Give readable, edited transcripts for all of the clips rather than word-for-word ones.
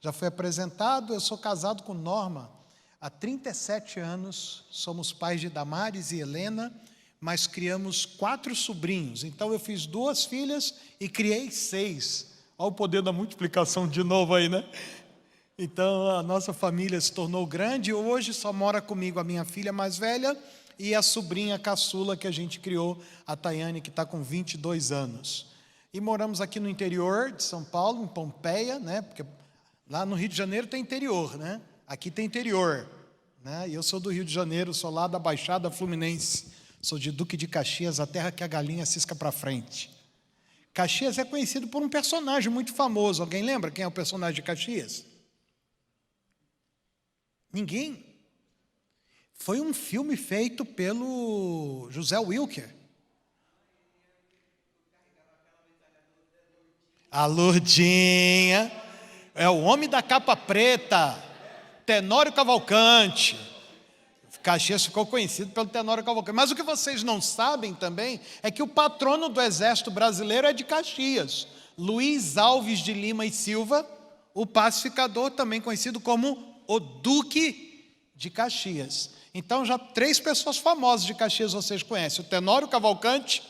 Já foi apresentado, eu sou casado com Norma há 37 anos, somos pais de Damares e Helena, mas criamos 4 sobrinhos. Então eu fiz 2 filhas e criei 6. Olha o poder da multiplicação de novo aí, né? Então a nossa família se tornou grande. Hoje só mora comigo a minha filha mais velha e a sobrinha caçula que a gente criou, a Tayane, que está com 22 anos. E moramos aqui no interior de São Paulo, em Pompeia, né? Porque lá no Rio de Janeiro tem interior, né? Aqui tem interior, né? E eu sou do Rio de Janeiro, sou lá da Baixada Fluminense. Sou de Duque de Caxias, a terra que a galinha cisca para frente. Caxias é conhecido por um personagem muito famoso. Alguém lembra quem é o personagem de Caxias? Ninguém? Foi um filme feito pelo José Wilker. A Lourdinha. É o homem da capa preta. Tenório Cavalcante. Caxias ficou conhecido pelo Tenório Cavalcante. Mas o que vocês não sabem também é que o patrono do Exército Brasileiro é de Caxias. Luiz Alves de Lima e Silva, o pacificador, também conhecido como o Duque de Caxias. Então já 3 pessoas famosas de Caxias vocês conhecem. O Tenório Cavalcante,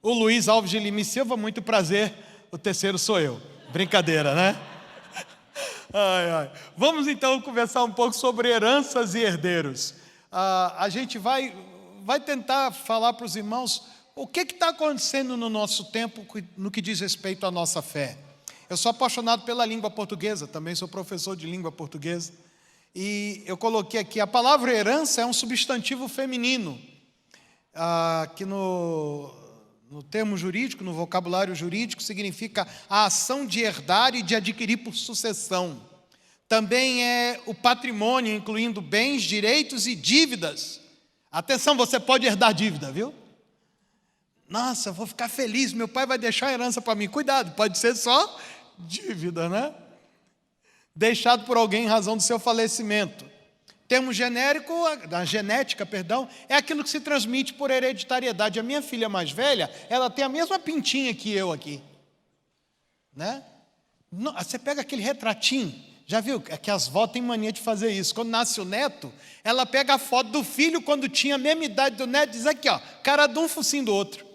o Luiz Alves de Lima e Silva, muito prazer, o terceiro sou eu. Brincadeira, né? Ai, ai. Vamos então conversar um pouco sobre heranças e herdeiros. A gente vai tentar falar para os irmãos o que está acontecendo no nosso tempo no que diz respeito à nossa fé. Eu sou apaixonado pela língua portuguesa, também sou professor de língua portuguesa. E eu coloquei aqui, a palavra herança é um substantivo feminino, que no termo jurídico, no vocabulário jurídico, significa a ação de herdar e de adquirir por sucessão. Também é o patrimônio, incluindo bens, direitos e dívidas. Atenção, você pode herdar dívida, viu? Nossa, eu vou ficar feliz, meu pai vai deixar a herança para mim. Cuidado, pode ser só dívida, né? Deixado por alguém em razão do seu falecimento. Termo genérico, da genética, perdão, é aquilo que se transmite por hereditariedade. A minha filha mais velha, ela tem a mesma pintinha que eu aqui, né? Você pega aquele retratinho, já viu? É que as vós têm mania de fazer isso. Quando nasce o neto, ela pega a foto do filho quando tinha a mesma idade do neto e diz aqui, ó, cara de um, focinho do outro.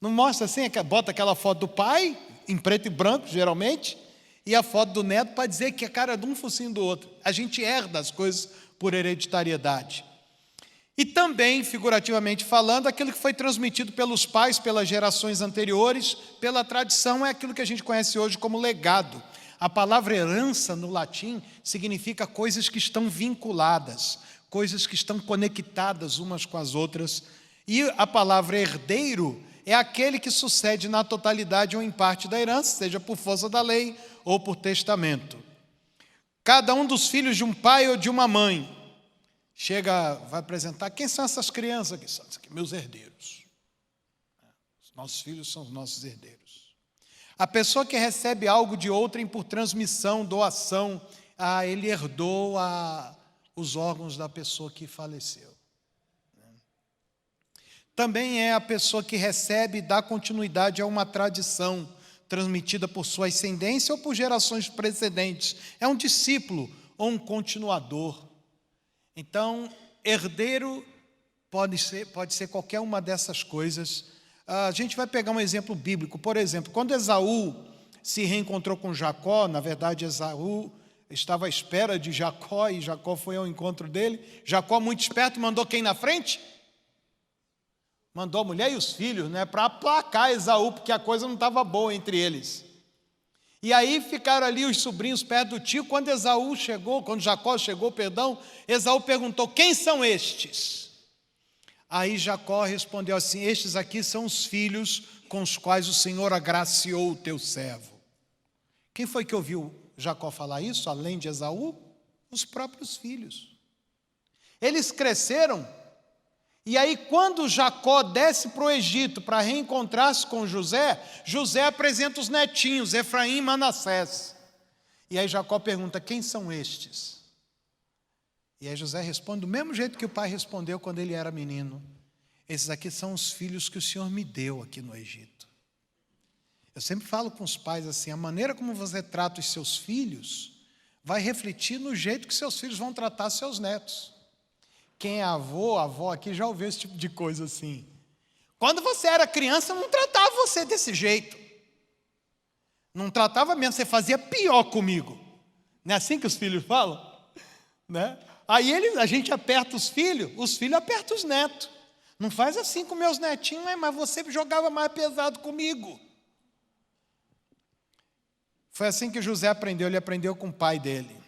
Não mostra assim? Bota aquela foto do pai, em preto e branco, geralmente, e a foto do neto para dizer que é cara de um, focinho do outro. A gente herda as coisas por hereditariedade. E também, figurativamente falando, aquilo que foi transmitido pelos pais, pelas gerações anteriores, pela tradição, é aquilo que a gente conhece hoje como legado. A palavra herança, no latim, significa coisas que estão vinculadas, coisas que estão conectadas umas com as outras. E a palavra herdeiro é aquele que sucede na totalidade ou em parte da herança, seja por força da lei ou por testamento. Cada um dos filhos de um pai ou de uma mãe vai apresentar, quem são essas crianças aqui? São aqui, meus herdeiros. Os nossos filhos são os nossos herdeiros. A pessoa que recebe algo de outrem por transmissão, doação, ele herdou os órgãos da pessoa que faleceu. Também é a pessoa que recebe e dá continuidade a uma tradição transmitida por sua ascendência ou por gerações precedentes. É um discípulo ou um continuador. Então, herdeiro pode ser qualquer uma dessas coisas. A gente vai pegar um exemplo bíblico. Por exemplo, quando Esaú se reencontrou com Jacó, na verdade Esaú estava à espera de Jacó e Jacó foi ao encontro dele. Jacó, muito esperto, mandou quem na frente? Mandou a mulher e os filhos, né, para aplacar Esaú, porque a coisa não estava boa entre eles. E aí ficaram ali os sobrinhos perto do tio. Quando Jacó chegou, Esaú perguntou, quem são estes? Aí Jacó respondeu assim, estes aqui são os filhos com os quais o Senhor agraciou o teu servo. Quem foi que ouviu Jacó falar isso, além de Esaú? Os próprios filhos. Eles cresceram. E aí quando Jacó desce para o Egito para reencontrar-se com José, José apresenta os netinhos, Efraim e Manassés. E aí Jacó pergunta, quem são estes? E aí José responde do mesmo jeito que o pai respondeu quando ele era menino. Esses aqui são os filhos que o Senhor me deu aqui no Egito. Eu sempre falo com os pais assim, a maneira como você trata os seus filhos vai refletir no jeito que seus filhos vão tratar seus netos. Quem é avô, avó aqui já ouviu esse tipo de coisa assim. Quando você era criança, eu não tratava você desse jeito. Não tratava mesmo, você fazia pior comigo. Não é assim que os filhos falam? Né? Aí a gente aperta os filhos apertam os netos. Não faz assim com meus netinhos, mas você jogava mais pesado comigo. Foi assim que José aprendeu, ele aprendeu com o pai dele.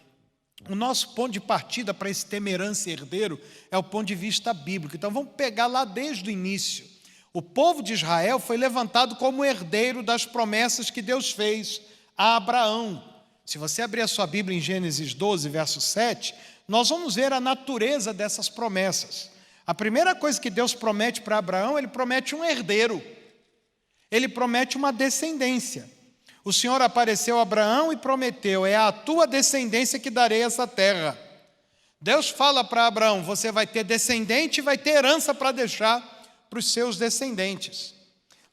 O nosso ponto de partida para esse tema herança e herdeiro é o ponto de vista bíblico. Então vamos pegar lá desde o início. O povo de Israel foi levantado como herdeiro das promessas que Deus fez a Abraão. Se você abrir a sua Bíblia em Gênesis 12, verso 7, nós vamos ver a natureza dessas promessas. A primeira coisa que Deus promete para Abraão, ele promete um herdeiro. Ele promete uma descendência. O Senhor apareceu a Abraão e prometeu, é a tua descendência que darei essa terra. Deus fala para Abraão, você vai ter descendente e vai ter herança para deixar para os seus descendentes.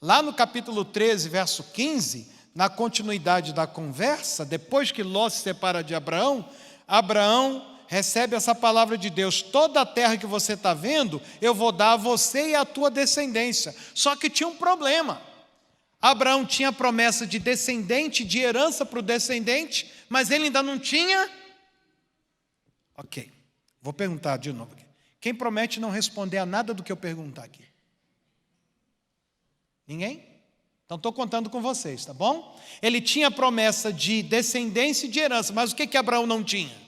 Lá no capítulo 13, verso 15, na continuidade da conversa, depois que Ló se separa de Abraão, Abraão recebe essa palavra de Deus, toda a terra que você está vendo, eu vou dar a você e a tua descendência. Só que tinha um problema. Abraão tinha a promessa de descendente, de herança para o descendente, mas ele ainda não tinha. Ok, vou perguntar de novo aqui. Quem promete não responder a nada do que eu perguntar aqui? Ninguém? Então estou contando com vocês, tá bom? Ele tinha a promessa de descendência e de herança, mas o que Abraão não tinha?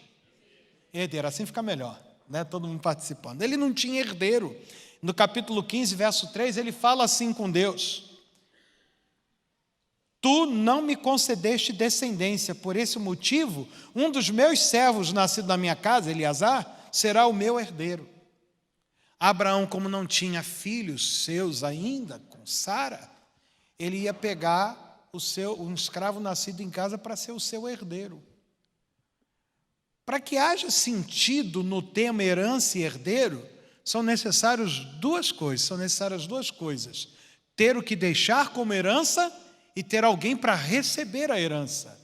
Herdeiro, assim fica melhor, né? Todo mundo participando. Ele não tinha herdeiro. No capítulo 15, verso 3, ele fala assim com Deus: tu não me concedeste descendência, por esse motivo, um dos meus servos nascido na minha casa, Eleazar, será o meu herdeiro. Abraão, como não tinha filhos seus ainda, com Sara, ele ia pegar um escravo nascido em casa para ser o seu herdeiro. Para que haja sentido no tema herança e herdeiro, são necessárias duas coisas. Ter o que deixar como herança e ter alguém para receber a herança.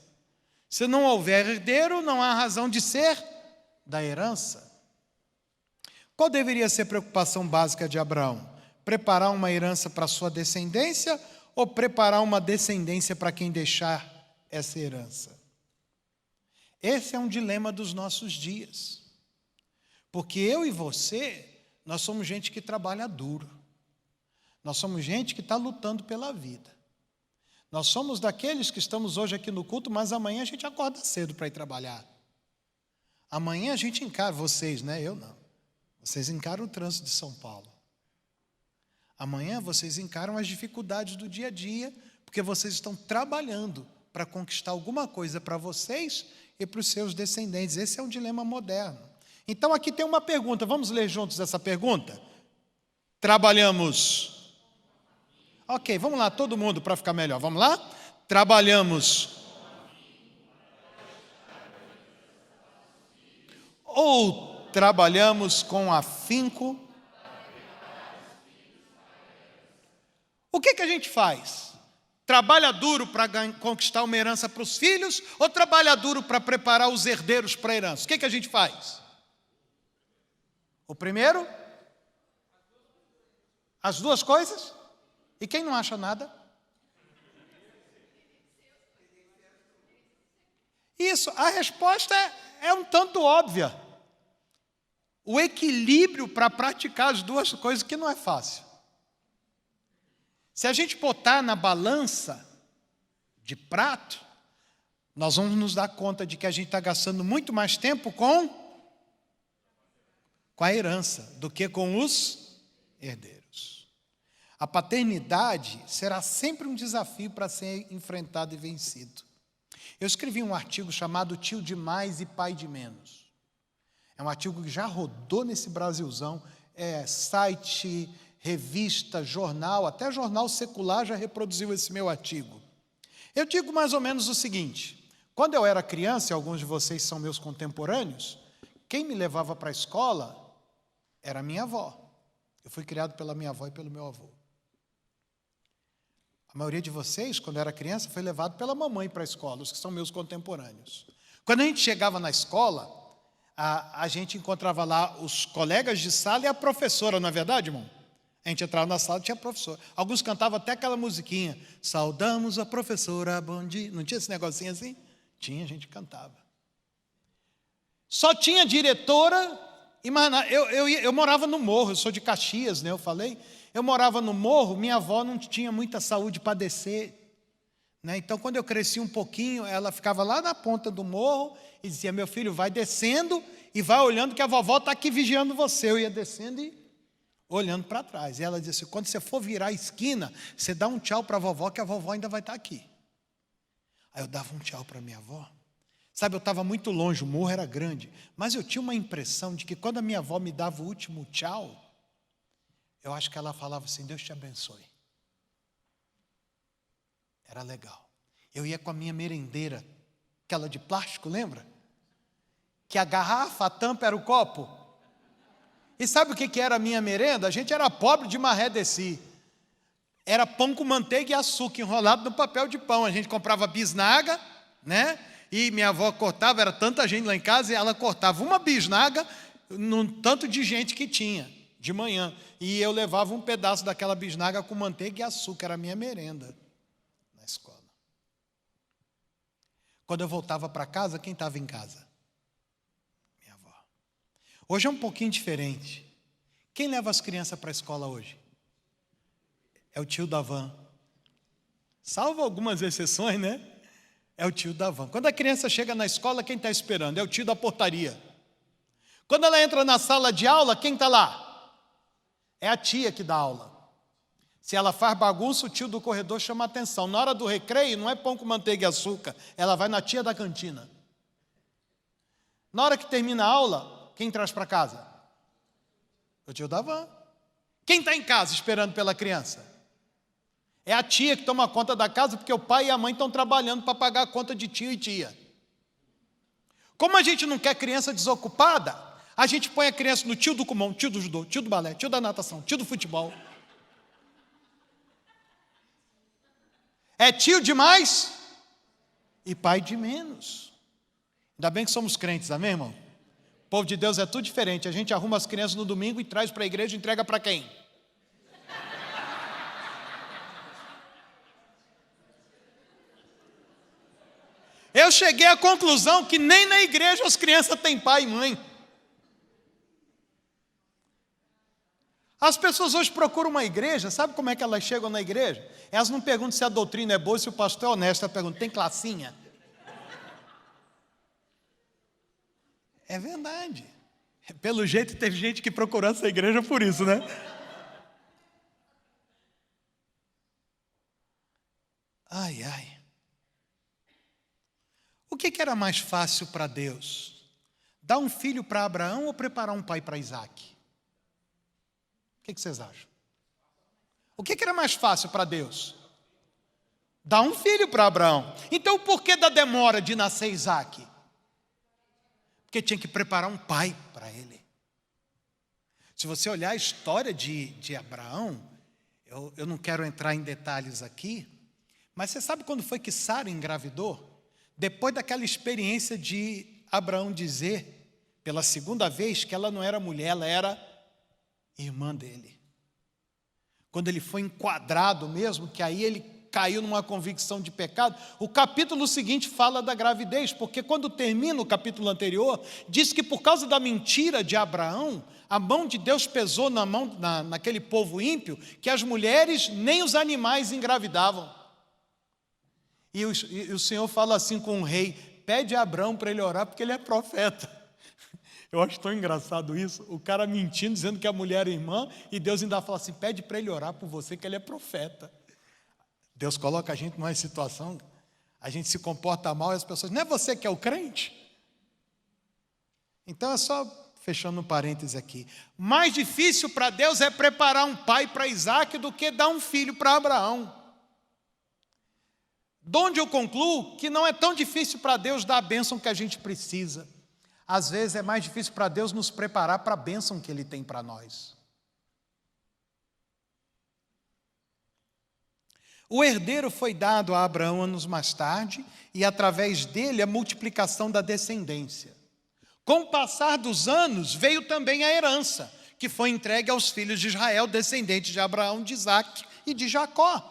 Se não houver herdeiro, não há razão de ser da herança. Qual deveria ser a preocupação básica de Abraão? Preparar uma herança para sua descendência ou preparar uma descendência para quem deixar essa herança? Esse é um dilema dos nossos dias. Porque eu e você, nós somos gente que trabalha duro. Nós somos gente que está lutando pela vida. Nós somos daqueles que estamos hoje aqui no culto, mas amanhã a gente acorda cedo para ir trabalhar. Amanhã a gente encara, vocês, né? Eu não. Vocês encaram o trânsito de São Paulo. Amanhã vocês encaram as dificuldades do dia a dia, porque vocês estão trabalhando para conquistar alguma coisa para vocês e para os seus descendentes. Esse é um dilema moderno. Então aqui tem uma pergunta, vamos ler juntos essa pergunta? Trabalhamos. Ok, vamos lá, todo mundo para ficar melhor, vamos lá? Trabalhamos. Ou trabalhamos com afinco. O que a gente faz? Trabalha duro para conquistar uma herança para os filhos ou trabalha duro para preparar os herdeiros para a herança? O que a gente faz? O primeiro? As duas coisas? E quem não acha nada? Isso, a resposta é um tanto óbvia. O equilíbrio para praticar as duas coisas que não é fácil. Se a gente botar na balança de prato, nós vamos nos dar conta de que a gente está gastando muito mais tempo com a herança do que com os herdeiros. A paternidade será sempre um desafio para ser enfrentado e vencido. Eu escrevi um artigo chamado Tio de Mais e Pai de Menos. É um artigo que já rodou nesse Brasilzão, site, revista, jornal, até jornal secular já reproduziu esse meu artigo. Eu digo mais ou menos o seguinte: quando eu era criança, e alguns de vocês são meus contemporâneos, quem me levava para a escola era a minha avó. Eu fui criado pela minha avó e pelo meu avô. A maioria de vocês, quando era criança, foi levado pela mamãe para a escola, os que são meus contemporâneos. Quando a gente chegava na escola, a gente encontrava lá os colegas de sala e a professora, não é verdade, irmão? A gente entrava na sala e tinha professor. Alguns cantavam até aquela musiquinha, saudamos a professora, bom dia. Não tinha esse negocinho assim? Tinha, a gente cantava. Só tinha diretora e mais nada. Eu morava no morro, eu sou de Caxias, né? Eu falei. Eu morava no morro, minha avó não tinha muita saúde para descer, né? Então, quando eu cresci um pouquinho, ela ficava lá na ponta do morro e dizia, meu filho, vai descendo e vai olhando que a vovó está aqui vigiando você. Eu ia descendo e olhando para trás. E ela disse, quando você for virar a esquina, você dá um tchau para a vovó, que a vovó ainda vai estar aqui. Aí eu dava um tchau para a minha avó. Sabe, eu estava muito longe, o morro era grande, mas eu tinha uma impressão de que quando a minha avó me dava o último tchau, eu acho que ela falava assim, Deus te abençoe. Era legal. Eu ia com a minha merendeira, aquela de plástico, lembra? Que a garrafa, a tampa era o copo. E sabe o que era a minha merenda? A gente era pobre de maré de si. Era pão com manteiga e açúcar enrolado no papel de pão. A gente comprava bisnaga, né? E minha avó cortava, era tanta gente lá em casa, e ela cortava uma bisnaga num tanto de gente que tinha, de manhã. E eu levava um pedaço daquela bisnaga com manteiga e açúcar, era a minha merenda na escola. Quando eu voltava para casa, quem estava em casa? Minha avó. Hoje é um pouquinho diferente. Quem leva as crianças para a escola hoje? É o tio da van. Salvo algumas exceções, né? É o tio da van. Quando a criança chega na escola, quem está esperando? É o tio da portaria. Quando ela entra na sala de aula, quem está lá? É a tia que dá aula. Se ela faz bagunça, o tio do corredor chama atenção. Na hora do recreio, não é pão com manteiga e açúcar, ela vai na tia da cantina. Na hora que termina a aula, quem traz para casa? O tio da van. Quem está em casa esperando pela criança? É a tia que toma conta da casa, porque o pai e a mãe estão trabalhando para pagar a conta de tio e tia. Como a gente não quer criança desocupada, a gente põe a criança no tio do Kumon, tio do judô, tio do balé, tio da natação, tio do futebol. É tio de mais e pai de menos. Ainda bem que somos crentes, amém, irmão? O povo de Deus é tudo diferente. A gente arruma as crianças no domingo e traz para a igreja e entrega para quem? Eu cheguei à conclusão que nem na igreja as crianças têm pai e mãe. As pessoas hoje procuram uma igreja, sabe como é que elas chegam na igreja? Elas não perguntam se a doutrina é boa, se o pastor é honesto, elas perguntam, tem classinha? É verdade. Pelo jeito teve gente que procurou essa igreja por isso, né? Ai, ai. O que era mais fácil para Deus? Dar um filho para Abraão ou preparar um pai para Isaac? O que vocês acham? O que era mais fácil para Deus? Dar um filho para Abraão. Então, por que da demora de nascer Isaac? Porque tinha que preparar um pai para ele. Se você olhar a história de Abraão, eu não quero entrar em detalhes aqui, mas você sabe quando foi que Sara engravidou? Depois daquela experiência de Abraão dizer, pela segunda vez, que ela não era mulher, ela era irmã dele. Quando ele foi enquadrado mesmo, que aí ele caiu numa convicção de pecado, o capítulo seguinte fala da gravidez, porque quando termina o capítulo anterior, diz que por causa da mentira de Abraão, a mão de Deus pesou naquele povo ímpio, que as mulheres nem os animais engravidavam. E o Senhor fala assim com o rei, pede a Abraão para ele orar, porque ele é profeta. Eu acho tão engraçado isso, o cara mentindo, dizendo que a mulher é irmã, e Deus ainda fala assim, pede para ele orar por você, que ele é profeta. Deus coloca a gente numa situação, a gente se comporta mal e as pessoas, não é você que é o crente? Então é só, fechando um parêntese aqui, mais difícil para Deus é preparar um pai para Isaac do que dar um filho para Abraão. De onde eu concluo que não é tão difícil para Deus dar a bênção que a gente precisa. Às vezes é mais difícil para Deus nos preparar para a bênção que Ele tem para nós. O herdeiro foi dado a Abraão anos mais tarde, e através dele a multiplicação da descendência. Com o passar dos anos, veio também a herança, que foi entregue aos filhos de Israel, descendentes de Abraão, de Isaque e de Jacó.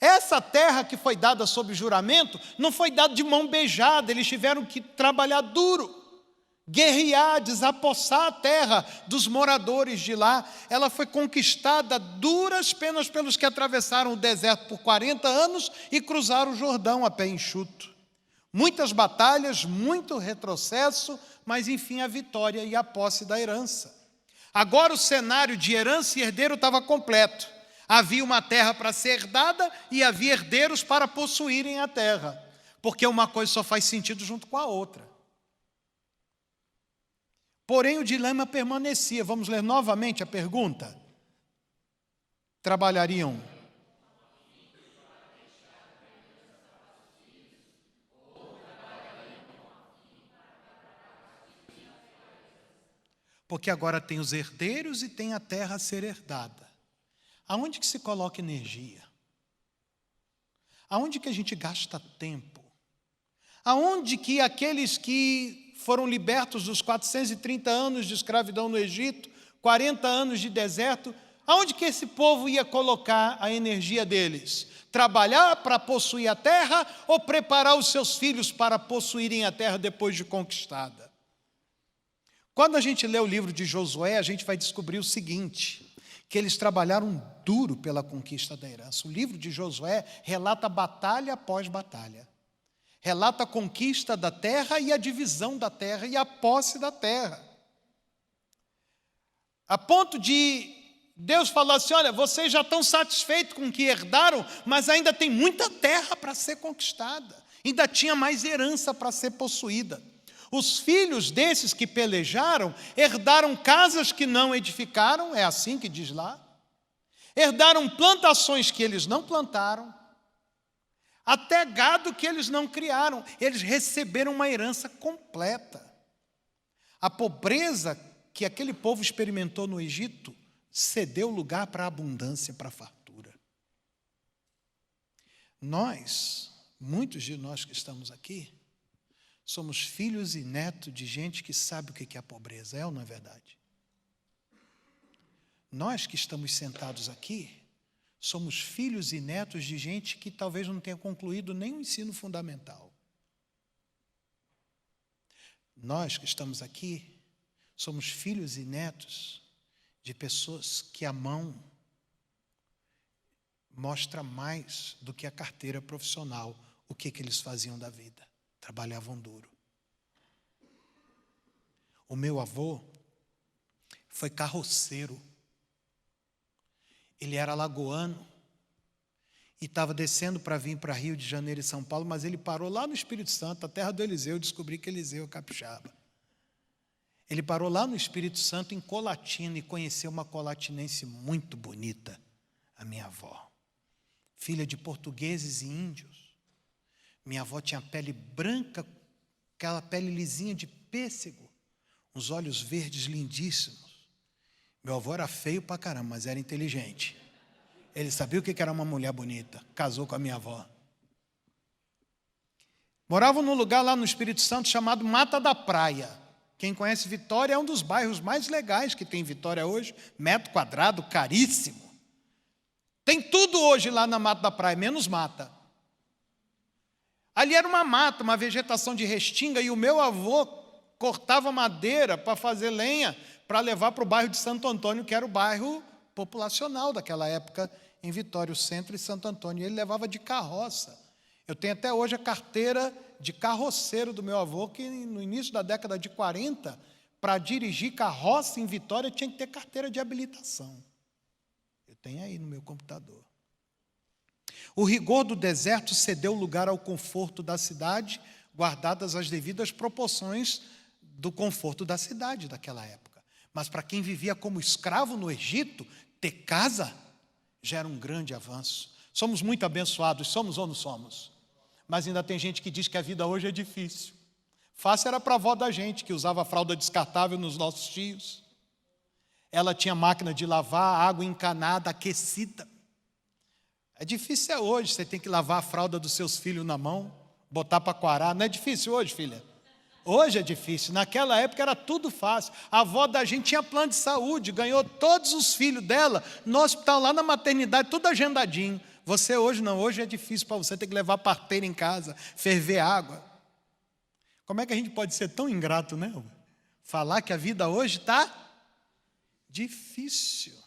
Essa terra que foi dada sob juramento, não foi dada de mão beijada, eles tiveram que trabalhar duro, guerrear, desapossar a terra dos moradores de lá. Ela foi conquistada a duras penas pelos que atravessaram o deserto por 40 anos e cruzaram o Jordão a pé enxuto. Muitas batalhas, muito retrocesso, mas enfim a vitória e a posse da herança. Agora o cenário de herança e herdeiro estava completo. Havia uma terra para ser herdada e havia herdeiros para possuírem a terra, porque uma coisa só faz sentido junto com a outra. Porém, o dilema permanecia. Vamos ler novamente a pergunta. Trabalhariam? Porque agora tem os herdeiros e tem a terra a ser herdada. Aonde que se coloca energia? Aonde que a gente gasta tempo? Aonde que aqueles que foram libertos dos 430 anos de escravidão no Egito, 40 anos de deserto, aonde que esse povo ia colocar a energia deles? Trabalhar para possuir a terra ou preparar os seus filhos para possuírem a terra depois de conquistada? Quando a gente lê o livro de Josué, a gente vai descobrir o seguinte, que eles trabalharam duro pela conquista da herança. O livro de Josué relata batalha após batalha. Relata a conquista da terra e a divisão da terra e a posse da terra. A ponto de Deus falar assim, olha, vocês já estão satisfeitos com o que herdaram, mas ainda tem muita terra para ser conquistada. Ainda tinha mais herança para ser possuída. Os filhos desses que pelejaram, herdaram casas que não edificaram, é assim que diz lá. Herdaram plantações que eles não plantaram. Até gado que eles não criaram, eles receberam uma herança completa. A pobreza que aquele povo experimentou no Egito cedeu lugar para a abundância, para a fartura. Nós, muitos de nós que estamos aqui, somos filhos e netos de gente que sabe o que é a pobreza, é ou não é verdade? Nós que estamos sentados aqui, somos filhos e netos de gente que talvez não tenha concluído nem o ensino fundamental. Nós que estamos aqui, somos filhos e netos de pessoas que a mão mostra mais do que a carteira profissional, o que eles faziam da vida. Trabalhavam duro. O meu avô foi carroceiro. Ele era alagoano e estava descendo para vir para Rio de Janeiro e São Paulo, mas ele parou lá no Espírito Santo, a terra do Eliseu. Eu descobri que Eliseu é capixaba. Ele parou lá no Espírito Santo, em Colatina, e conheceu uma colatinense muito bonita, a minha avó, filha de portugueses e índios. Minha avó tinha pele branca, aquela pele lisinha de pêssego, uns olhos verdes lindíssimos. Meu avô era feio pra caramba, mas era inteligente. Ele sabia o que era uma mulher bonita. Casou com a minha avó. Moravam num lugar lá no Espírito Santo chamado Mata da Praia. Quem conhece Vitória é um dos bairros mais legais que tem em Vitória hoje. Metro quadrado, caríssimo. Tem tudo hoje lá na Mata da Praia, menos mata. Ali era uma mata, uma vegetação de restinga, e o meu avô cortava madeira para fazer lenha, para levar para o bairro de Santo Antônio, que era o bairro populacional daquela época, em Vitória, o centro e Santo Antônio. Ele levava de carroça. Eu tenho até hoje a carteira de carroceiro do meu avô, que no início da década de 40, para dirigir carroça em Vitória, tinha que ter carteira de habilitação. Eu tenho aí no meu computador. O rigor do deserto cedeu lugar ao conforto da cidade, guardadas as devidas proporções do conforto da cidade daquela época. Mas para quem vivia como escravo no Egito, ter casa já era um grande avanço. Somos muito abençoados, somos ou não somos? Mas ainda tem gente que diz que a vida hoje é difícil. Fácil era para a avó da gente, que usava fralda descartável nos nossos tios. Ela tinha máquina de lavar, água encanada, aquecida. É difícil hoje, você tem que lavar a fralda dos seus filhos na mão, botar para coarar. Não é difícil hoje, filha? Hoje é difícil. Naquela época era tudo fácil. A avó da gente tinha plano de saúde, ganhou todos os filhos dela no hospital, lá na maternidade, tudo agendadinho. Você hoje não, hoje é difícil para você ter que levar parteira em casa, ferver água. Como é que a gente pode ser tão ingrato, né? Falar que a vida hoje está difícil.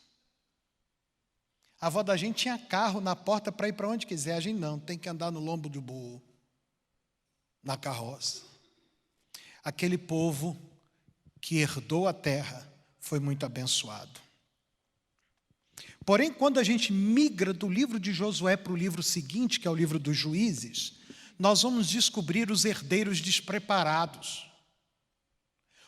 A avó da gente tinha carro na porta para ir para onde quiser. A gente não, tem que andar no lombo do burro, na carroça. Aquele povo que herdou a terra foi muito abençoado. Porém, quando a gente migra do livro de Josué para o livro seguinte, que é o livro dos Juízes, nós vamos descobrir os herdeiros despreparados.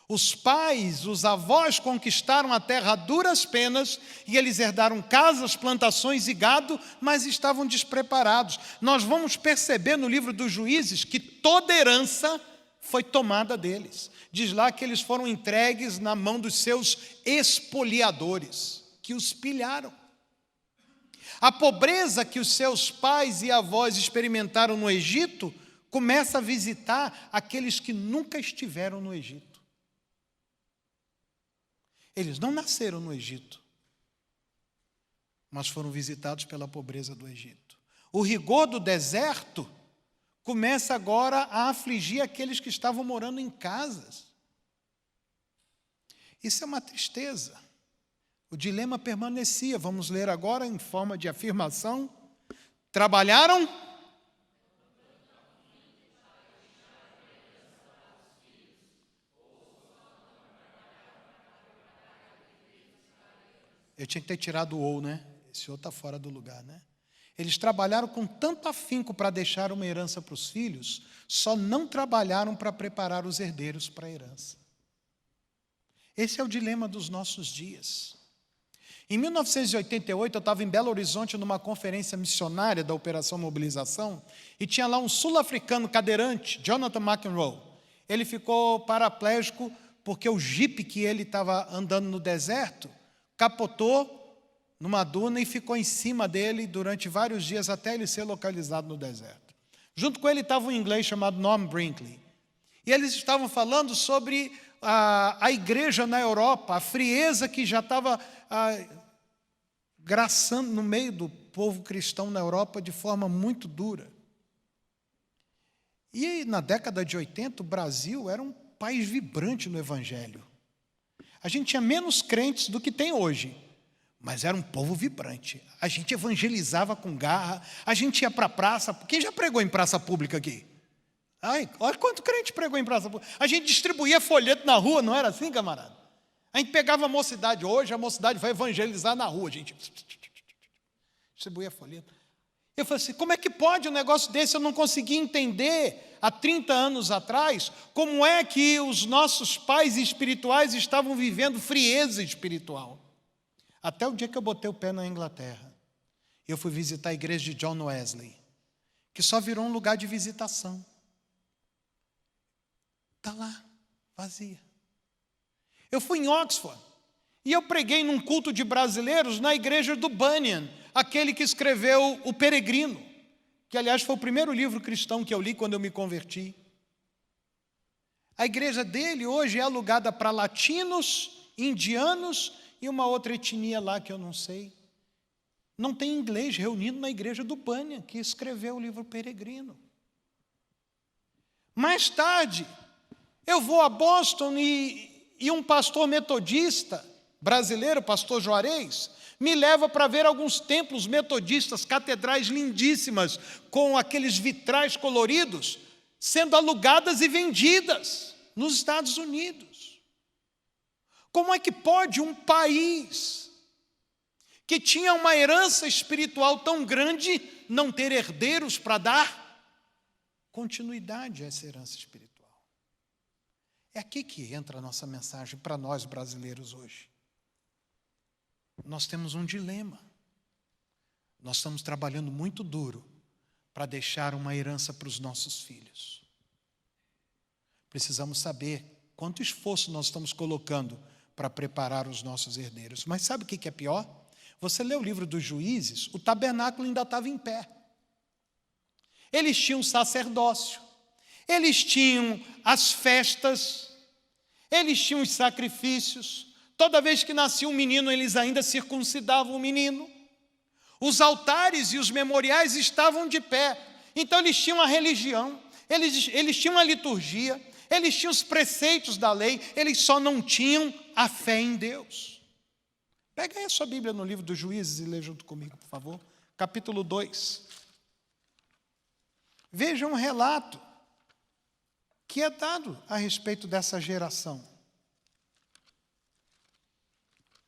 Os pais, os avós conquistaram a terra a duras penas e eles herdaram casas, plantações e gado, mas estavam despreparados. Nós vamos perceber no livro dos Juízes que toda herança foi tomada deles. Diz lá que eles foram entregues na mão dos seus espoliadores, que os pilharam. A pobreza que os seus pais e avós experimentaram no Egito começa a visitar aqueles que nunca estiveram no Egito. Eles não nasceram no Egito, mas foram visitados pela pobreza do Egito. O rigor do deserto começa agora a afligir aqueles que estavam morando em casas. Isso é uma tristeza. O dilema permanecia. Vamos ler agora em forma de afirmação. Trabalharam? Eu tinha que ter tirado o ou, né? Esse ou está fora do lugar, né? Eles trabalharam com tanto afinco para deixar uma herança para os filhos, só não trabalharam para preparar os herdeiros para a herança. Esse é o dilema dos nossos dias. Em 1988, eu estava em Belo Horizonte numa conferência missionária da Operação Mobilização e tinha lá um sul-africano cadeirante, Jonathan McEnroe. Ele ficou paraplégico porque o jipe que ele estava andando no deserto capotou numa duna e ficou em cima dele durante vários dias até ele ser localizado no deserto. Junto com ele estava um inglês chamado Norm Brinkley. E eles estavam falando sobre a igreja na Europa, a frieza que já estava graçando no meio do povo cristão na Europa de forma muito dura. E na década de 80, o Brasil era um país vibrante no Evangelho. A gente tinha menos crentes do que tem hoje, mas era um povo vibrante. A gente evangelizava com garra, a gente ia para a praça. Quem já pregou em praça pública aqui? Ai, olha quanto crente pregou em praça pública. A gente distribuía folheto na rua, não era assim, camarada? A gente pegava a mocidade, hoje a mocidade vai evangelizar na rua, a gente distribuía folheto. Eu falei assim, como é que pode um negócio desse? Eu não conseguia entender, há 30 anos atrás, como é que os nossos pais espirituais estavam vivendo frieza espiritual. Até o dia que eu botei o pé na Inglaterra. Eu fui visitar a igreja de John Wesley, que só virou um lugar de visitação. Está lá, vazia. Eu fui em Oxford e eu preguei num culto de brasileiros na igreja do Bunyan, aquele que escreveu O Peregrino, que aliás foi o primeiro livro cristão que eu li quando eu me converti. A igreja dele hoje é alugada para latinos, indianos e uma outra etnia lá que eu não sei. Não tem inglês reunido na igreja do Bunyan, que escreveu o livro Peregrino. Mais tarde, eu vou a Boston e um pastor metodista brasileiro, pastor Juarez, me leva para ver alguns templos metodistas, catedrais lindíssimas, com aqueles vitrais coloridos, sendo alugadas e vendidas nos Estados Unidos. Como é que pode um país que tinha uma herança espiritual tão grande não ter herdeiros para dar continuidade a essa herança espiritual? É aqui que entra a nossa mensagem para nós brasileiros hoje. Nós temos um dilema. Nós estamos trabalhando muito duro para deixar uma herança para os nossos filhos. Precisamos saber quanto esforço nós estamos colocando para preparar os nossos herdeiros. Mas sabe o que é pior? Você lê o livro dos Juízes, o tabernáculo ainda estava em pé. Eles tinham sacerdócio, eles tinham as festas, eles tinham os sacrifícios. Toda vez que nascia um menino, eles ainda circuncidavam o menino. Os altares e os memoriais estavam de pé. Então eles tinham a religião, eles tinham a liturgia, eles tinham os preceitos da lei, eles só não tinham a fé em Deus. Pega aí a sua Bíblia no livro dos Juízes e lê junto comigo, por favor. Capítulo 2. Veja um relato que é dado a respeito dessa geração.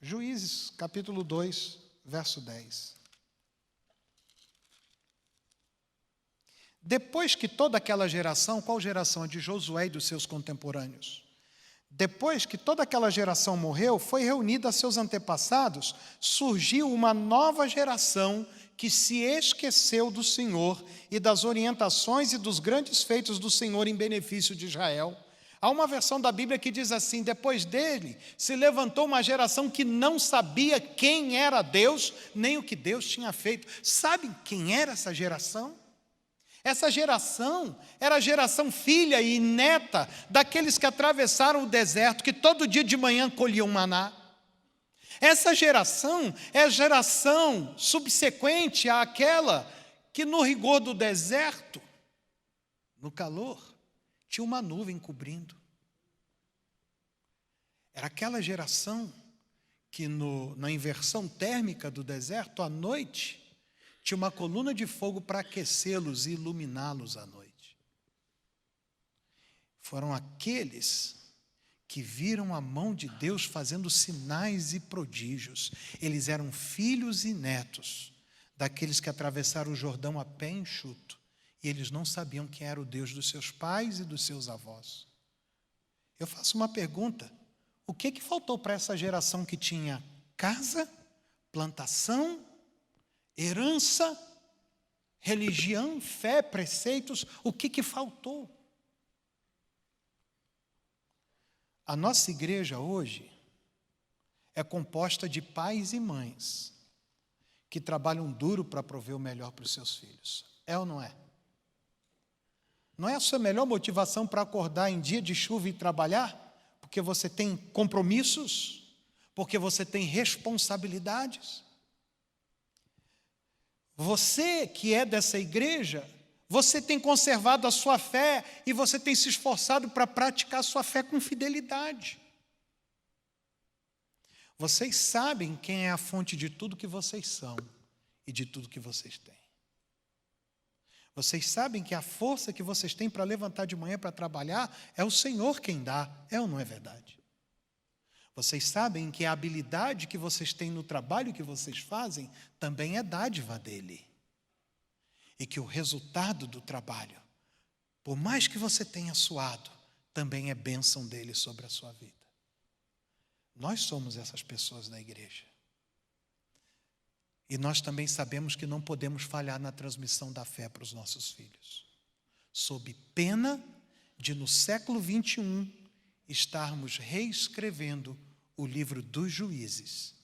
Juízes, capítulo 2, verso 10. Depois que toda aquela geração, qual geração? A de Josué e dos seus contemporâneos. Depois que toda aquela geração morreu, foi reunida a seus antepassados, surgiu uma nova geração que se esqueceu do Senhor e das orientações e dos grandes feitos do Senhor em benefício de Israel. Há uma versão da Bíblia que diz assim: depois dele se levantou uma geração que não sabia quem era Deus, nem o que Deus tinha feito. Sabem quem era essa geração? Essa geração era a geração filha e neta daqueles que atravessaram o deserto, que todo dia de manhã colhiam maná. Essa geração é a geração subsequente àquela que no rigor do deserto, no calor, tinha uma nuvem cobrindo. Era aquela geração que na inversão térmica do deserto, à noite, tinha uma coluna de fogo para aquecê-los e iluminá-los à noite. Foram aqueles que viram a mão de Deus fazendo sinais e prodígios. Eles eram filhos e netos daqueles que atravessaram o Jordão a pé enxuto. E eles não sabiam quem era o Deus dos seus pais e dos seus avós. Eu faço uma pergunta: o que faltou para essa geração que tinha casa, plantação, herança, religião, fé, preceitos? O que faltou? A nossa igreja hoje é composta de pais e mães que trabalham duro para prover o melhor para os seus filhos. É ou não é? Não é a sua melhor motivação para acordar em dia de chuva e trabalhar? Porque você tem compromissos? Porque você tem responsabilidades? Você que é dessa igreja, você tem conservado a sua fé e você tem se esforçado para praticar a sua fé com fidelidade. Vocês sabem quem é a fonte de tudo que vocês são e de tudo que vocês têm. Vocês sabem que a força que vocês têm para levantar de manhã para trabalhar é o Senhor quem dá, é ou não é verdade? Vocês sabem que a habilidade que vocês têm no trabalho que vocês fazem também é dádiva dele. E que o resultado do trabalho, por mais que você tenha suado, também é bênção dele sobre a sua vida. Nós somos essas pessoas na igreja. E nós também sabemos que não podemos falhar na transmissão da fé para os nossos filhos, sob pena de, no século 21, estarmos reescrevendo o livro dos Juízes.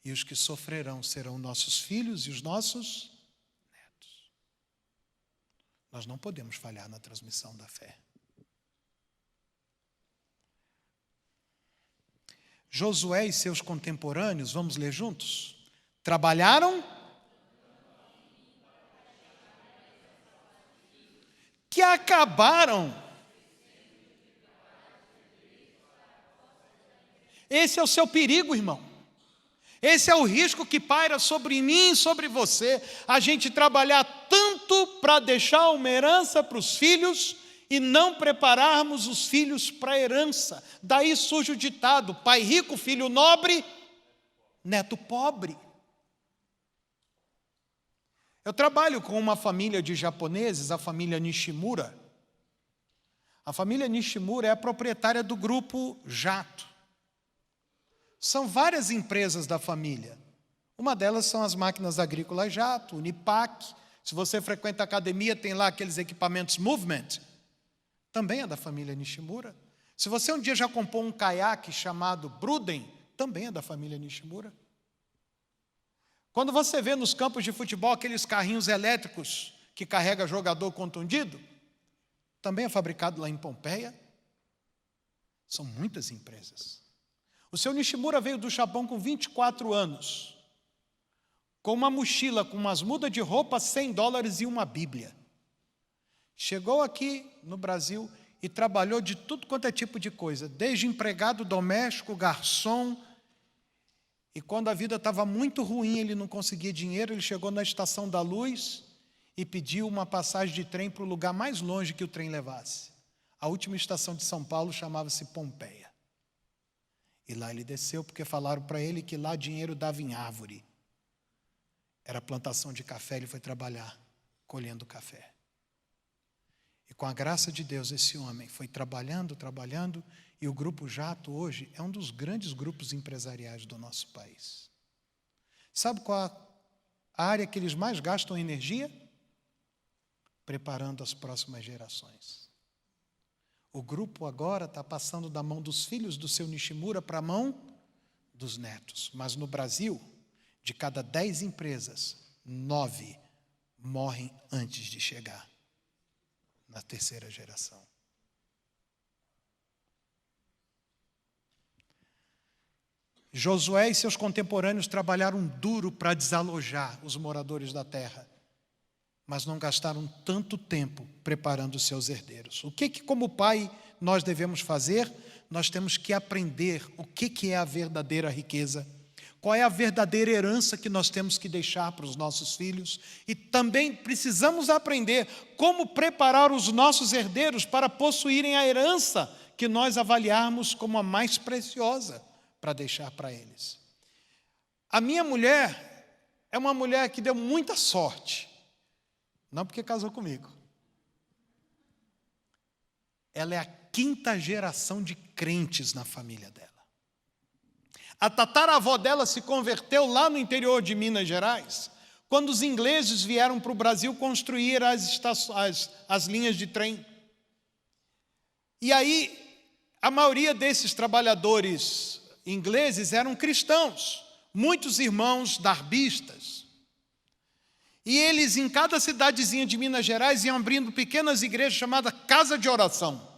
E os que sofrerão serão nossos filhos e os nossos netos. Nós não podemos falhar na transmissão da fé. Josué e seus contemporâneos, vamos ler juntos? Trabalharam que acabaram. Esse é o seu perigo, irmão. Esse é o risco que paira sobre mim e sobre você. A gente trabalhar tanto para deixar uma herança para os filhos e não prepararmos os filhos para a herança. Daí surge o ditado: pai rico, filho nobre, neto pobre. Eu trabalho com uma família de japoneses, a família Nishimura. A família Nishimura é a proprietária do grupo Jato. São várias empresas da família. Uma delas são as máquinas agrícolas Jato, Unipac. Se você frequenta a academia, tem lá aqueles equipamentos Movement. Também é da família Nishimura. Se você um dia já comprou um caiaque chamado Bruden, também é da família Nishimura. Quando você vê nos campos de futebol aqueles carrinhos elétricos que carrega jogador contundido, também é fabricado lá em Pompeia. São muitas empresas. O seu Nishimura veio do Japão com 24 anos, com uma mochila, com umas mudas de roupa, $100 e uma Bíblia. Chegou aqui no Brasil e trabalhou de tudo quanto é tipo de coisa, desde empregado doméstico, garçom. E quando a vida estava muito ruim, ele não conseguia dinheiro, ele chegou na Estação da Luz e pediu uma passagem de trem para o lugar mais longe que o trem levasse. A última estação de São Paulo chamava-se Pompeia. E lá ele desceu porque falaram para ele que lá dinheiro dava em árvore. Era plantação de café, ele foi trabalhar, colhendo café. E com a graça de Deus, esse homem foi trabalhando, e o Grupo Jato hoje é um dos grandes grupos empresariais do nosso país. Sabe qual a área que eles mais gastam energia? Preparando as próximas gerações. O grupo agora está passando da mão dos filhos do seu Nishimura para a mão dos netos. Mas no Brasil, de cada 10 empresas, 9 morrem antes de chegar na terceira geração. Josué e seus contemporâneos trabalharam duro para desalojar os moradores da terra, mas não gastaram tanto tempo preparando os seus herdeiros. O que como pai nós devemos fazer? Nós temos que aprender o que é a verdadeira riqueza, qual é a verdadeira herança que nós temos que deixar para os nossos filhos, e também precisamos aprender como preparar os nossos herdeiros para possuírem a herança que nós avaliarmos como a mais preciosa para deixar para eles. A minha mulher é uma mulher que deu muita sorte, não porque casou comigo. Ela é a 5ª geração de crentes na família dela. A tataravó dela se converteu lá no interior de Minas Gerais, quando os ingleses vieram para o Brasil construir as linhas de trem. E aí, a maioria desses trabalhadores ingleses eram cristãos, muitos irmãos darbistas. E eles, em cada cidadezinha de Minas Gerais, iam abrindo pequenas igrejas chamadas Casa de Oração.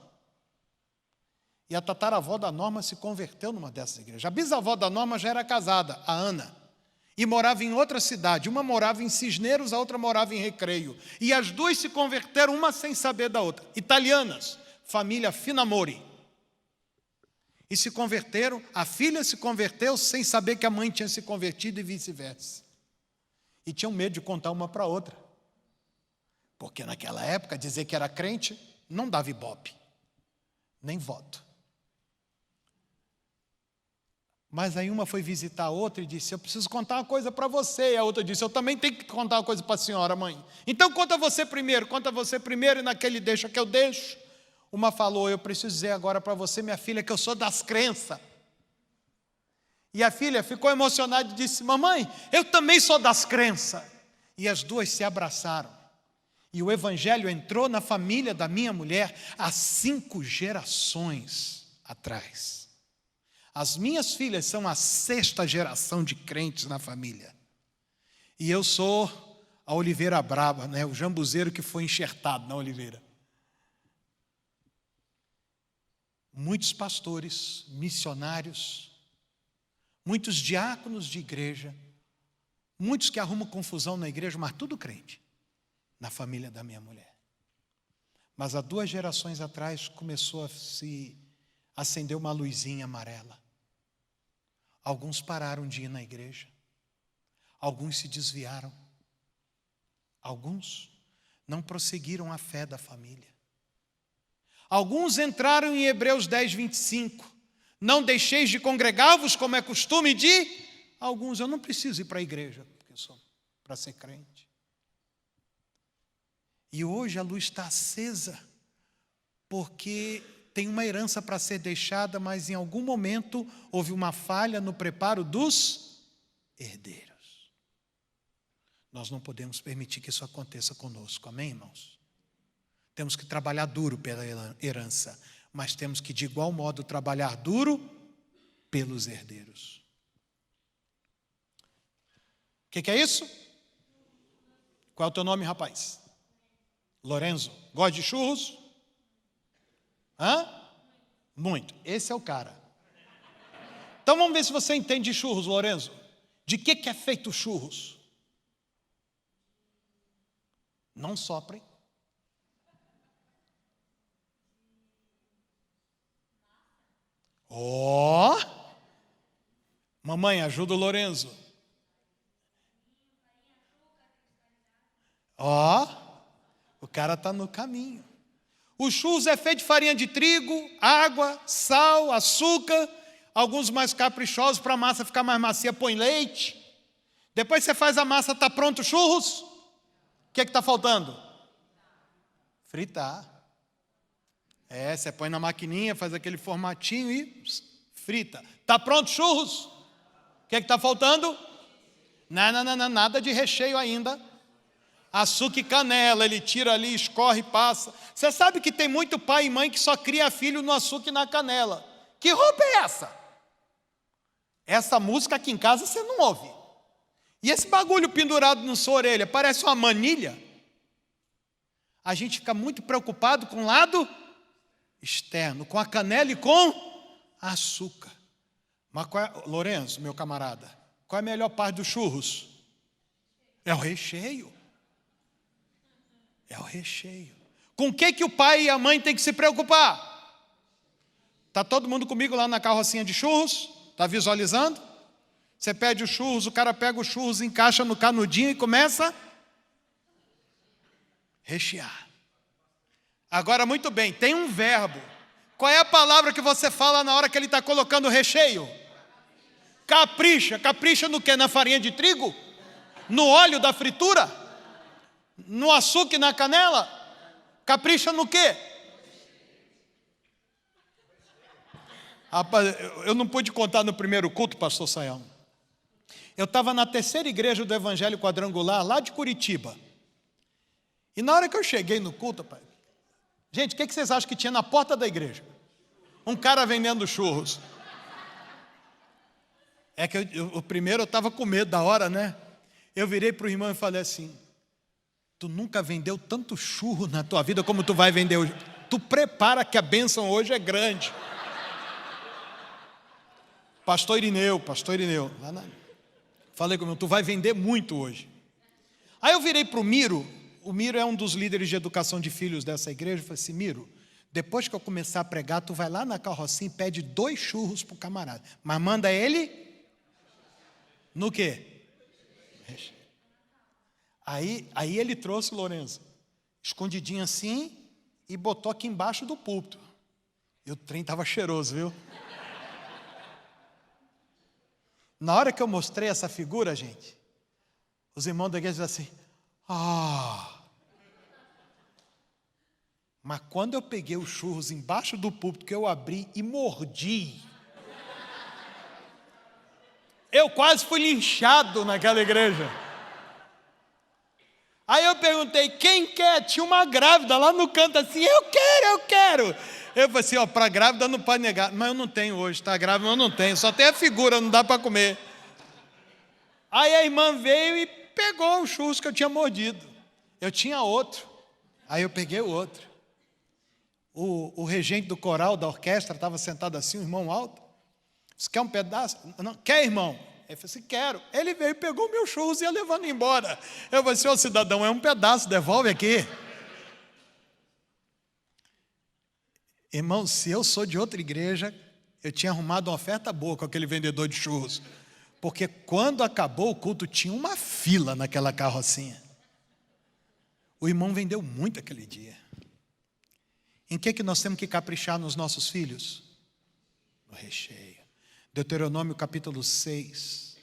E a tataravó da Norma se converteu numa dessas igrejas. A bisavó da Norma já era casada, a Ana, e morava em outra cidade. Uma morava em Cisneiros, a outra morava em Recreio. E as duas se converteram, uma sem saber da outra. Italianas, família Finamori. E se converteram, a filha se converteu sem saber que a mãe tinha se convertido e vice-versa. E tinham medo de contar uma para a outra. Porque naquela época, dizer que era crente não dava ibope, nem voto. Mas aí uma foi visitar a outra e disse: eu preciso contar uma coisa para você. E a outra disse: eu também tenho que contar uma coisa para a senhora, mãe. Então conta você primeiro, e naquele deixa que eu deixo. Uma falou: eu preciso dizer agora para você, minha filha, que eu sou das crenças. E a filha ficou emocionada e disse: mamãe, eu também sou das crenças. E as duas se abraçaram. E o evangelho entrou na família da minha mulher há 5 gerações atrás. As minhas filhas são a 6ª geração de crentes na família. E eu sou a oliveira braba, né? O jambuzeiro que foi enxertado na oliveira. Muitos pastores, missionários, muitos diáconos de igreja, muitos que arrumam confusão na igreja, mas tudo crente, na família da minha mulher. Mas há 2 gerações atrás começou a se acender uma luzinha amarela. Alguns pararam de ir na igreja, alguns se desviaram, alguns não prosseguiram a fé da família. Alguns entraram em Hebreus 10, 25. Não deixeis de congregar-vos, como é costume de alguns. Eu não preciso ir para a igreja, porque sou para ser crente. E hoje a luz está acesa, porque tem uma herança para ser deixada, mas em algum momento houve uma falha no preparo dos herdeiros. Nós não podemos permitir que isso aconteça conosco, amém, irmãos? Temos que trabalhar duro pela herança, mas temos que, de igual modo, trabalhar duro pelos herdeiros. que é isso? Qual é o teu nome, rapaz? Lorenzo. Gosta de churros? Hã? Muito. Esse é o cara. Então vamos ver se você entende de churros, Lorenzo. De que é feito churros? Não soprem. Ó! Mamãe, ajuda o Lorenzo. Ó! O cara está no caminho. O churros é feito de farinha de trigo, água, sal, açúcar. Alguns mais caprichosos, para a massa ficar mais macia, põe leite. Depois você faz a massa, está pronto o churros. O que está faltando? Fritar. Você põe na maquininha, faz aquele formatinho e frita. Está pronto churros? O que está faltando? Não, nada de recheio ainda. Açúcar e canela, ele tira ali, escorre e passa. Você sabe que tem muito pai e mãe que só cria filho no açúcar e na canela. Que roupa é essa? Essa música aqui em casa você não ouve. E esse bagulho pendurado na sua orelha, parece uma manilha. A gente fica muito preocupado com o lado externo, com a canela e com açúcar. Mas Lorenzo, meu camarada, qual é a melhor parte dos churros? É o recheio. É o recheio. Com o que o pai e a mãe têm que se preocupar? Está todo mundo comigo lá na carrocinha de churros? Está visualizando? Você pede os churros, o cara pega os churros, encaixa no canudinho e começa a rechear. Agora, muito bem, tem um verbo. Qual é a palavra que você fala na hora que ele está colocando o recheio? Capricha. Capricha no quê? Na farinha de trigo? No óleo da fritura? No açúcar e na canela? Capricha no quê? Rapaz, eu não pude contar no primeiro culto, pastor Sayão. Eu estava na terceira igreja do Evangelho Quadrangular, lá de Curitiba. E na hora que eu cheguei no culto, pai, gente, o que vocês acham que tinha na porta da igreja? Um cara vendendo churros. É que o primeiro eu estava com medo da hora, né? Eu virei para o irmão e falei assim: tu nunca vendeu tanto churro na tua vida como tu vai vender hoje. Tu prepara que a bênção hoje é grande. Pastor Irineu. Falei comigo, tu vai vender muito hoje. Aí eu virei para o Miro é um dos líderes de educação de filhos dessa igreja, eu falei assim: Miro, depois que eu começar a pregar, tu vai lá na carrocinha e pede 2 churros para o camarada. Mas manda ele no quê? Aí ele trouxe o Lourenço, escondidinho assim, e botou aqui embaixo do púlpito. E o trem estava cheiroso, viu? Na hora que eu mostrei essa figura, gente, os irmãos da igreja disseram assim: Mas quando eu peguei os churros embaixo do púlpito, que eu abri e mordi, eu quase fui linchado naquela igreja. Aí eu perguntei: quem quer? Tinha uma grávida lá no canto assim: eu quero. Eu falei assim: para grávida não pode negar. Mas eu não tenho hoje, está grávida, mas eu não tenho. Só tem a figura, não dá para comer. Aí a irmã veio e pegou os churros que eu tinha mordido. Eu tinha outro. Aí eu peguei o outro. O regente do coral, da orquestra, estava sentado assim, um irmão alto. Você quer um pedaço? Não, quer, irmão? Ele falou assim: quero. Ele veio, pegou meus churros e ia levando embora. Eu falei assim: ô cidadão, é um pedaço, devolve aqui. Irmão, se eu sou de outra igreja, eu tinha arrumado uma oferta boa com aquele vendedor de churros. Porque quando acabou o culto, tinha uma fila naquela carrocinha. O irmão vendeu muito aquele dia. Em que nós temos que caprichar nos nossos filhos? No recheio. Deuteronômio capítulo 6.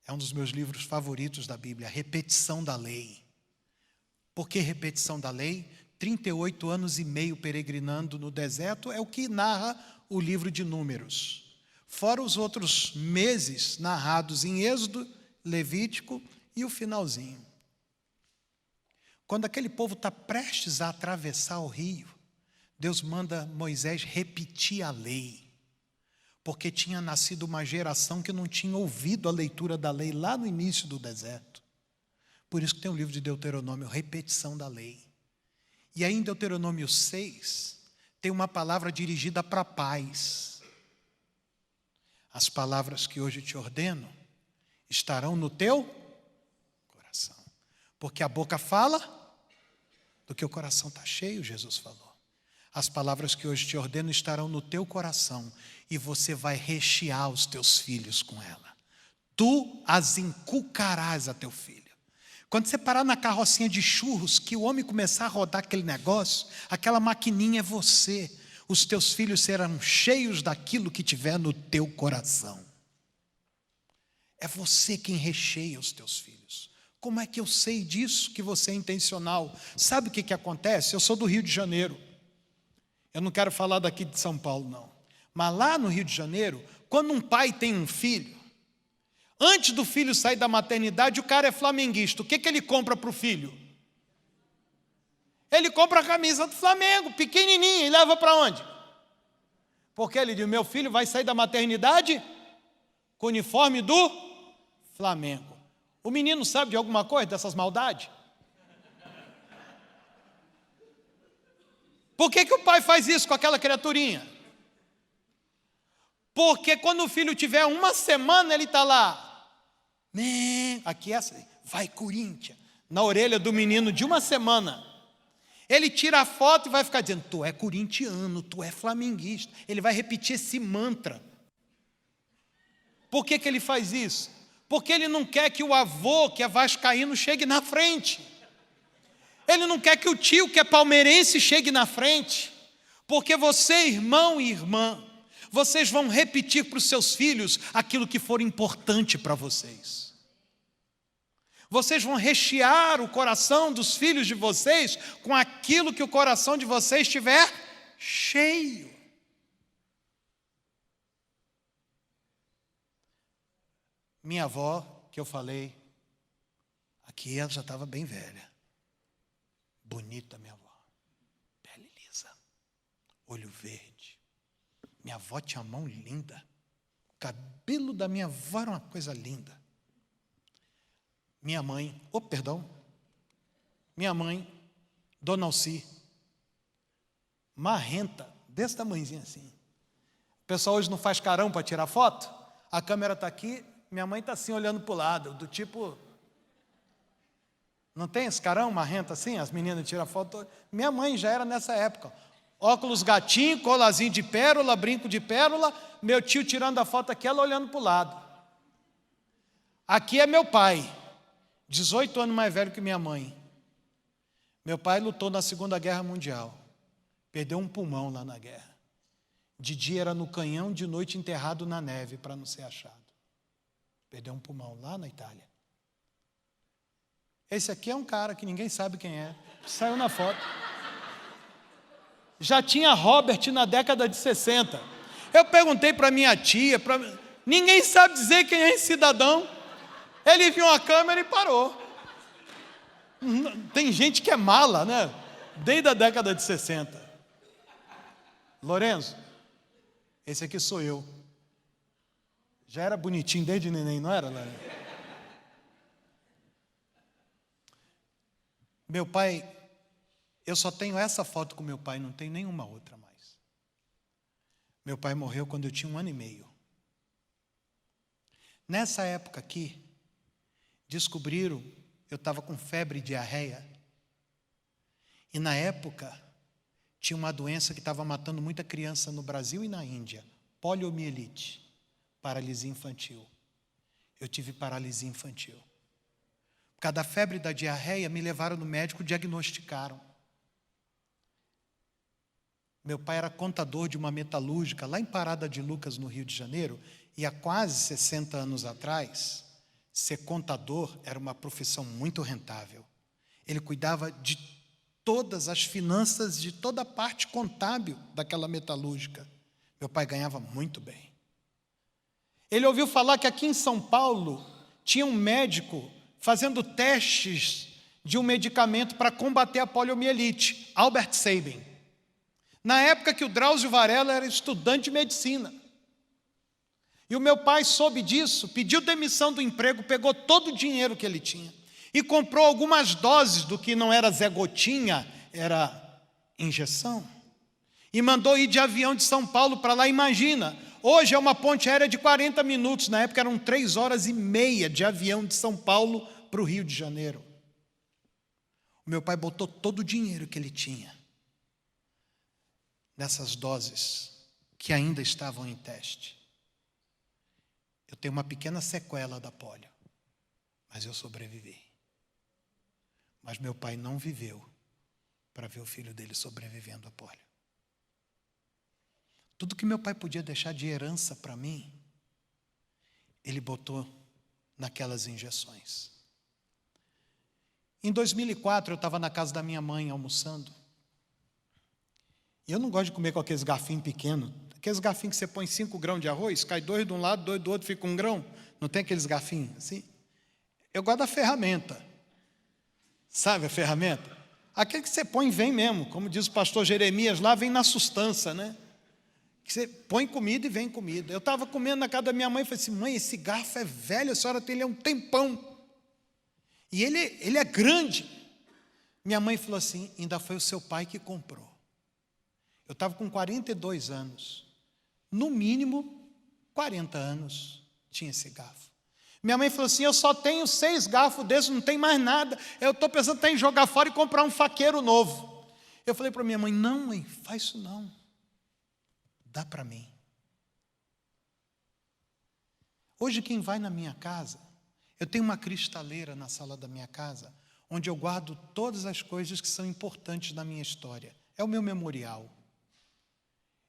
É um dos meus livros favoritos da Bíblia. A repetição da lei. Por que repetição da lei? 38 anos e meio peregrinando no deserto é o que narra o livro de Números. Fora os outros meses narrados em Êxodo, Levítico e o finalzinho. Quando aquele povo está prestes a atravessar o rio, Deus manda Moisés repetir a lei. Porque tinha nascido uma geração que não tinha ouvido a leitura da lei lá no início do deserto. Por isso que tem o livro de Deuteronômio, repetição da lei. E aí em Deuteronômio 6, tem uma palavra dirigida para pais. As palavras que hoje te ordeno estarão no teu coração. Porque a boca fala do que o coração está cheio, Jesus falou. As palavras que hoje te ordeno estarão no teu coração e você vai rechear os teus filhos com ela. Tu as inculcarás a teu filho. Quando você parar na carrocinha de churros, que o homem começar a rodar aquele negócio, aquela maquininha é você. Os teus filhos serão cheios daquilo que tiver no teu coração. É você quem recheia os teus filhos. Como é que eu sei disso, que você é intencional? Sabe o que acontece? Eu sou do Rio de Janeiro. Eu não quero falar daqui de São Paulo, não. Mas lá no Rio de Janeiro, quando um pai tem um filho, antes do filho sair da maternidade, o cara é flamenguista. O que ele compra para o filho? Ele compra a camisa do Flamengo, pequenininha, e leva para onde? Porque ele diz, meu filho vai sair da maternidade com o uniforme do Flamengo. O menino sabe de alguma coisa dessas maldades? Por que o pai faz isso com aquela criaturinha? Porque quando o filho tiver uma semana, ele está lá. Aqui é assim, vai Corinthians, na orelha do menino de uma semana. Ele tira a foto e vai ficar dizendo, tu é corintiano, tu é flamenguista. Ele vai repetir esse mantra. Por que ele faz isso? Porque ele não quer que o avô, que é vascaíno, chegue na frente. Ele não quer que o tio, que é palmeirense, chegue na frente. Porque você, irmão e irmã, vocês vão repetir para os seus filhos aquilo que for importante para vocês. Vocês vão rechear o coração dos filhos de vocês com aquilo que o coração de vocês estiver cheio. Minha avó, que eu falei, aqui ela já estava bem velha. Bonita minha avó. Pele lisa. Olho verde. Minha avó tinha mão linda. O cabelo da minha avó era uma coisa linda. Minha mãe, minha mãe, Dona Alci, marrenta, desse tamanhozinho assim. O pessoal hoje não faz carão para tirar foto? A câmera está aqui, minha mãe está assim olhando para o lado, do tipo... Não tem esse carão marrento assim? As meninas tiram foto. Minha mãe já era nessa época. Óculos gatinho, colazinho de pérola, brinco de pérola, meu tio tirando a foto aqui, ela olhando para o lado. Aqui é meu pai, 18 anos mais velho que minha mãe. Meu pai lutou na Segunda Guerra Mundial. Perdeu um pulmão lá na guerra. De dia era no canhão, de noite enterrado na neve para não ser achado. Perdeu um pulmão lá na Itália. Esse aqui é um cara que ninguém sabe quem é. Saiu na foto. Já tinha Robert na década de 60. Eu perguntei para minha tia, ninguém sabe dizer quem é esse cidadão. Ele viu a câmera e parou. Tem gente que é mala, né? Desde a década de 60. Lorenzo, esse aqui sou eu. Já era bonitinho desde neném, não era, Lorenzo? Meu pai, eu só tenho essa foto com meu pai, não tenho nenhuma outra mais. Meu pai morreu quando eu tinha 1 ano e meio. Nessa época aqui, descobriram, eu estava com febre e diarreia. E na época, tinha uma doença que estava matando muita criança no Brasil e na Índia. Poliomielite, paralisia infantil. Eu tive paralisia infantil. Por causa da febre e da diarreia, me levaram no médico, diagnosticaram. Meu pai era contador de uma metalúrgica lá em Parada de Lucas, no Rio de Janeiro, e há quase 60 anos atrás, ser contador era uma profissão muito rentável. Ele cuidava de todas as finanças, de toda a parte contábil daquela metalúrgica. Meu pai ganhava muito bem. Ele ouviu falar que aqui em São Paulo tinha um médico fazendo testes de um medicamento para combater a poliomielite, Albert Sabin. Na época que o Drauzio Varela era estudante de medicina. E o meu pai soube disso, pediu demissão do emprego, pegou todo o dinheiro que ele tinha e comprou algumas doses do que não era Zé Gotinha, era injeção. E mandou ir de avião de São Paulo para lá. Imagina, hoje é uma ponte aérea de 40 minutos, na época eram 3 horas e meia de avião de São Paulo para o Rio de Janeiro. O meu pai botou todo o dinheiro que ele tinha nessas doses que ainda estavam em teste. Eu tenho uma pequena sequela da polio, mas eu sobrevivi. Mas meu pai não viveu para ver o filho dele sobrevivendo à polio. Tudo que meu pai podia deixar de herança para mim, ele botou naquelas injeções. Em 2004, eu estava na casa da minha mãe almoçando. E eu não gosto de comer com aqueles garfinhos pequenos. Aqueles garfinhos que você põe 5 grãos de arroz, cai 2 de um lado, 2 do outro, fica 1 grão. Não tem aqueles garfinhos assim? Eu gosto da ferramenta. Sabe a ferramenta? Aquele que você põe vem mesmo. Como diz o pastor Jeremias lá, vem na sustância, né? Que você põe comida e vem comida. Eu estava comendo na casa da minha mãe e falei assim: mãe, esse garfo é velho, a senhora tem ele há um tempão. E ele é grande. Minha mãe falou assim: ainda foi o seu pai que comprou. Eu estava com 42 anos. No mínimo, 40 anos tinha esse garfo. Minha mãe falou assim: eu só tenho 6 garfos desses, não tem mais nada. Eu estou pensando até em jogar fora e comprar um faqueiro novo. Eu falei para minha mãe: não, mãe, faz isso não. Dá para mim. Hoje quem vai na minha casa, eu tenho uma cristaleira na sala da minha casa, onde eu guardo todas as coisas que são importantes na minha história. É o meu memorial.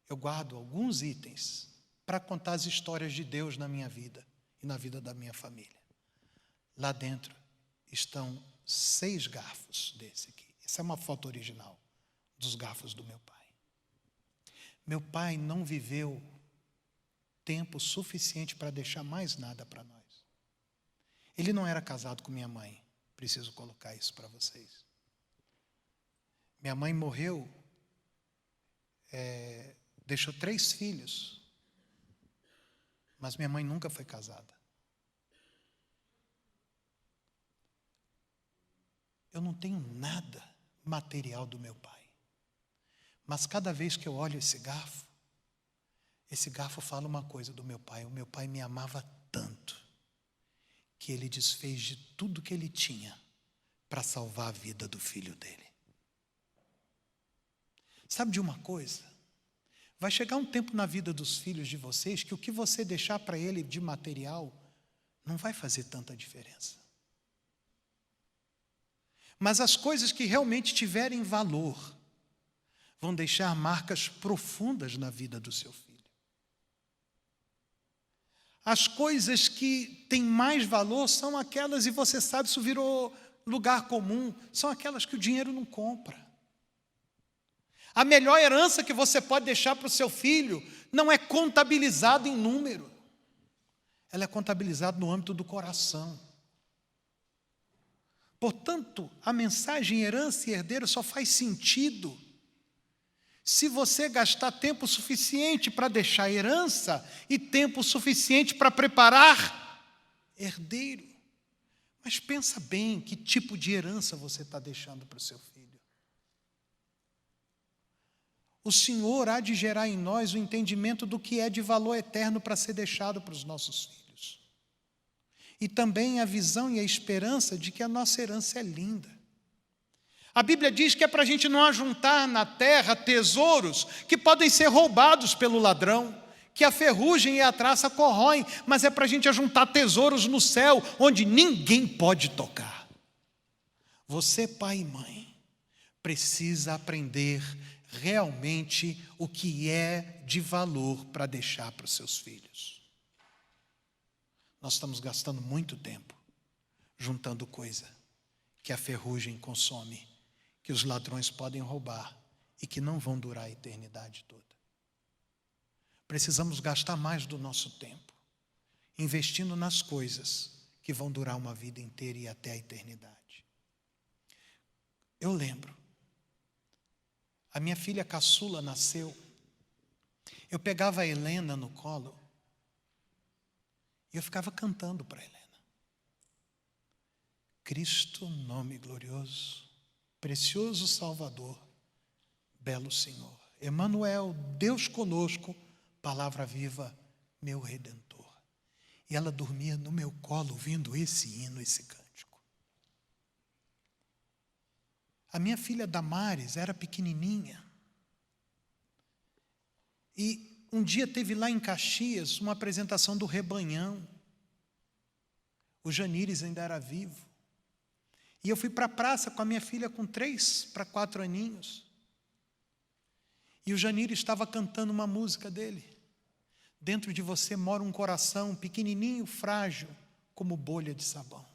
Eu guardo alguns itens para contar as histórias de Deus na minha vida e na vida da minha família. Lá dentro estão 6 garfos desse aqui. Essa é uma foto original dos garfos do meu pai. Meu pai não viveu tempo suficiente para deixar mais nada para nós. Ele não era casado com minha mãe. Preciso colocar isso para vocês. Minha mãe morreu, deixou 3 filhos, mas minha mãe nunca foi casada. Eu não tenho nada material do meu pai. Mas cada vez que eu olho esse garfo fala uma coisa do meu pai. O meu pai me amava tanto que ele desfez de tudo que ele tinha para salvar a vida do filho dele. Sabe de uma coisa? Vai chegar um tempo na vida dos filhos de vocês que o que você deixar para ele de material não vai fazer tanta diferença. Mas as coisas que realmente tiverem valor vão deixar marcas profundas na vida do seu filho. As coisas que têm mais valor são aquelas, e você sabe, isso virou lugar comum, são aquelas que o dinheiro não compra. A melhor herança que você pode deixar para o seu filho não é contabilizada em número. Ela é contabilizada no âmbito do coração. Portanto, a mensagem herança e herdeiro só faz sentido se você gastar tempo suficiente para deixar herança e tempo suficiente para preparar herdeiro. Mas pensa bem que tipo de herança você está deixando para o seu filho. O Senhor há de gerar em nós o entendimento do que é de valor eterno para ser deixado para os nossos filhos. E também a visão e a esperança de que a nossa herança é linda. A Bíblia diz que é para a gente não ajuntar na terra tesouros que podem ser roubados pelo ladrão, que a ferrugem e a traça corroem, mas é para a gente ajuntar tesouros no céu, onde ninguém pode tocar. Você, pai e mãe, precisa aprender realmente o que é de valor para deixar para os seus filhos. Nós estamos gastando muito tempo juntando coisa que a ferrugem consome, que os ladrões podem roubar e que não vão durar a eternidade toda. Precisamos gastar mais do nosso tempo investindo nas coisas que vão durar uma vida inteira e até a eternidade. Eu lembro, a minha filha caçula nasceu, eu pegava a Helena no colo E eu ficava cantando para Helena. Cristo, nome glorioso, precioso Salvador, belo Senhor. Emanuel, Deus conosco, palavra viva, meu Redentor. E ela dormia no meu colo ouvindo esse hino, esse cântico. A minha filha Damares era pequenininha. E um dia teve lá em Caxias uma apresentação do Rebanhão. O Janires ainda era vivo. E eu fui para a praça com a minha filha com 3 para 4 aninhos. E o Janires estava cantando uma música dele. Dentro de você mora um coração pequenininho, frágil, como bolha de sabão,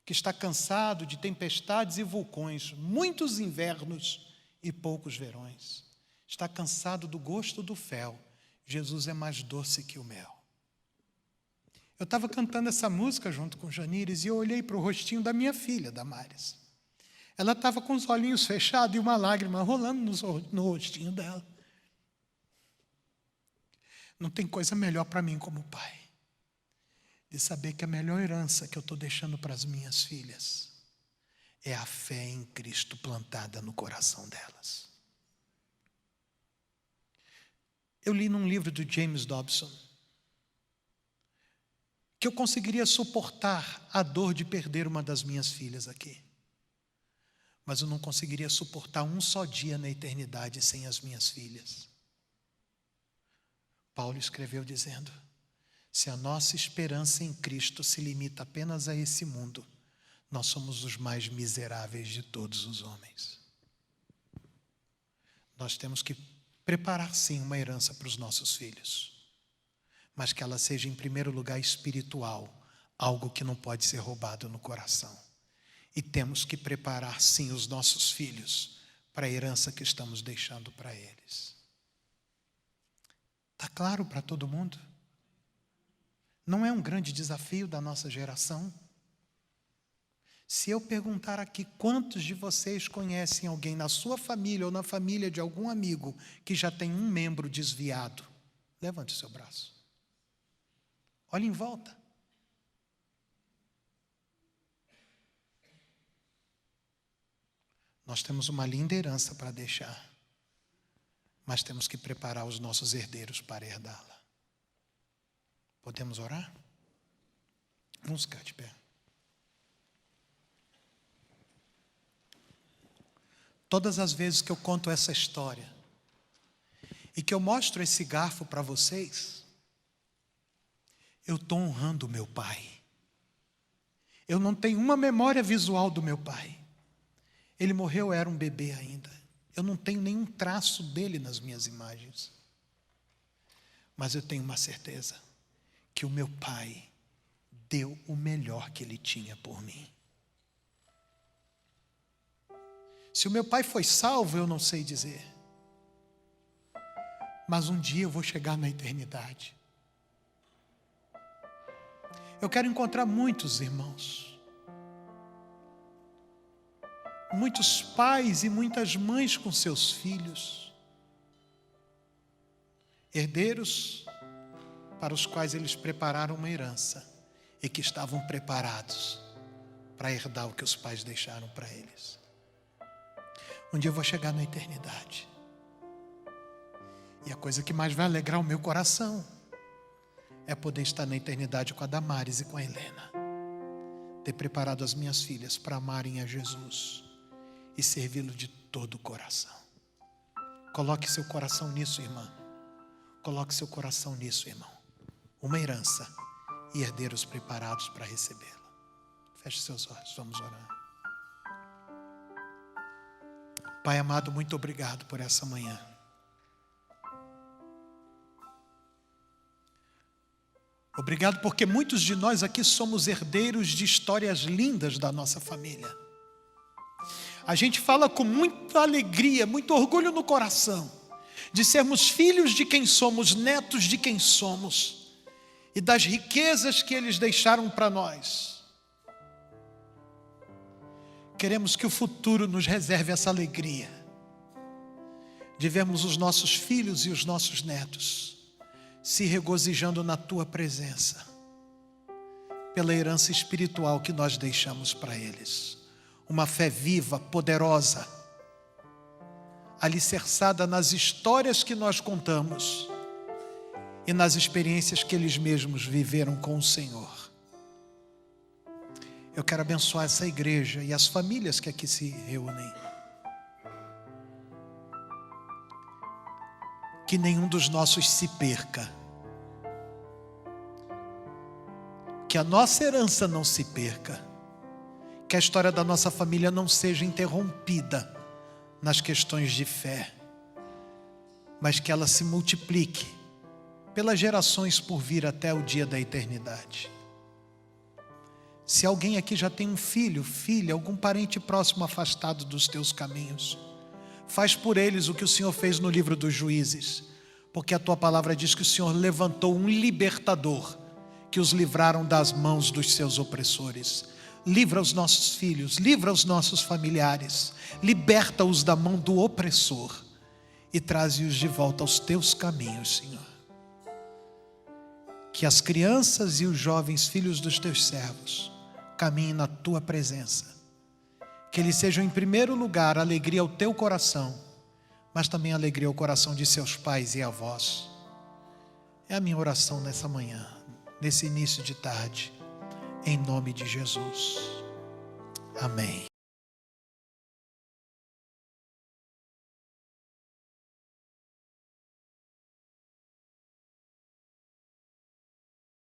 que está cansado de tempestades e vulcões, muitos invernos e poucos verões. Está cansado do gosto do fel. Jesus é mais doce que o mel. Eu estava cantando essa música junto com o Janires e eu olhei para o rostinho da minha filha, Damares. Ela estava com os olhinhos fechados e uma lágrima rolando no rostinho dela. Não tem coisa melhor para mim como pai, de saber que a melhor herança que eu estou deixando para as minhas filhas é a fé em Cristo plantada no coração delas. Eu li num livro do James Dobson que eu conseguiria suportar a dor de perder uma das minhas filhas aqui, mas eu não conseguiria suportar um só dia na eternidade sem as minhas filhas. Paulo escreveu dizendo: se a nossa esperança em Cristo se limita apenas a esse mundo, nós somos os mais miseráveis de todos os homens. Nós temos que preparar sim uma herança para os nossos filhos, mas que ela seja em primeiro lugar espiritual, algo que não pode ser roubado no coração. E temos que preparar sim os nossos filhos para a herança que estamos deixando para eles. Está claro para todo mundo? Não é um grande desafio da nossa geração? Se eu perguntar aqui quantos de vocês conhecem alguém na sua família ou na família de algum amigo que já tem um membro desviado, levante o seu braço. Olhe em volta. Nós temos uma linda herança para deixar, mas temos que preparar os nossos herdeiros para herdá-la. Podemos orar? Vamos ficar de pé. Todas as vezes que eu conto essa história e que eu mostro esse garfo para vocês, eu estou honrando o meu pai. Eu não tenho uma memória visual do meu pai. Ele morreu, eu era um bebê ainda. Eu não tenho nenhum traço dele nas minhas imagens. Mas eu tenho uma certeza, que o meu pai deu o melhor que ele tinha por mim. Se o meu pai foi salvo, eu não sei dizer. Mas um dia eu vou chegar na eternidade. Eu quero encontrar muitos irmãos, muitos pais e muitas mães com seus filhos, herdeiros para os quais eles prepararam uma herança e que estavam preparados para herdar o que os pais deixaram para eles. Um dia eu vou chegar na eternidade e a coisa que mais vai alegrar o meu coração é poder estar na eternidade com a Damares e com a Helena, ter preparado as minhas filhas para amarem a Jesus e servi-lo de todo o coração. Coloque seu coração nisso, irmã. Coloque seu coração nisso, irmão. Uma herança e herdeiros preparados para recebê-la. Feche seus olhos, vamos orar. Pai amado, muito obrigado por essa manhã. Obrigado porque muitos de nós aqui somos herdeiros de histórias lindas da nossa família. A gente fala com muita alegria, muito orgulho no coração, de sermos filhos de quem somos, netos de quem somos, e das riquezas que eles deixaram para nós. Queremos que o futuro nos reserve essa alegria, de vermos os nossos filhos e os nossos netos se regozijando na Tua presença, pela herança espiritual que nós deixamos para eles. Uma fé viva, poderosa, alicerçada nas histórias que nós contamos e nas experiências que eles mesmos viveram com o Senhor. Eu quero abençoar essa igreja e as famílias que aqui se reúnem. Que nenhum dos nossos se perca. Que a nossa herança não se perca. Que a história da nossa família não seja interrompida nas questões de fé, mas que ela se multiplique pelas gerações por vir até o dia da eternidade. Se alguém aqui já tem um filho, filha, algum parente próximo afastado dos teus caminhos, faz por eles o que o Senhor fez no livro dos Juízes, porque a tua palavra diz que o Senhor levantou um libertador que os livraram das mãos dos seus opressores. Livra os nossos filhos, livra os nossos familiares, liberta-os da mão do opressor e traze-os de volta aos teus caminhos, Senhor. Que as crianças e os jovens filhos dos teus servos caminhem na tua presença. Que eles sejam em primeiro lugar alegria ao teu coração, mas também alegria ao coração de seus pais e avós. É a minha oração nessa manhã, nesse início de tarde, em nome de Jesus. Amém.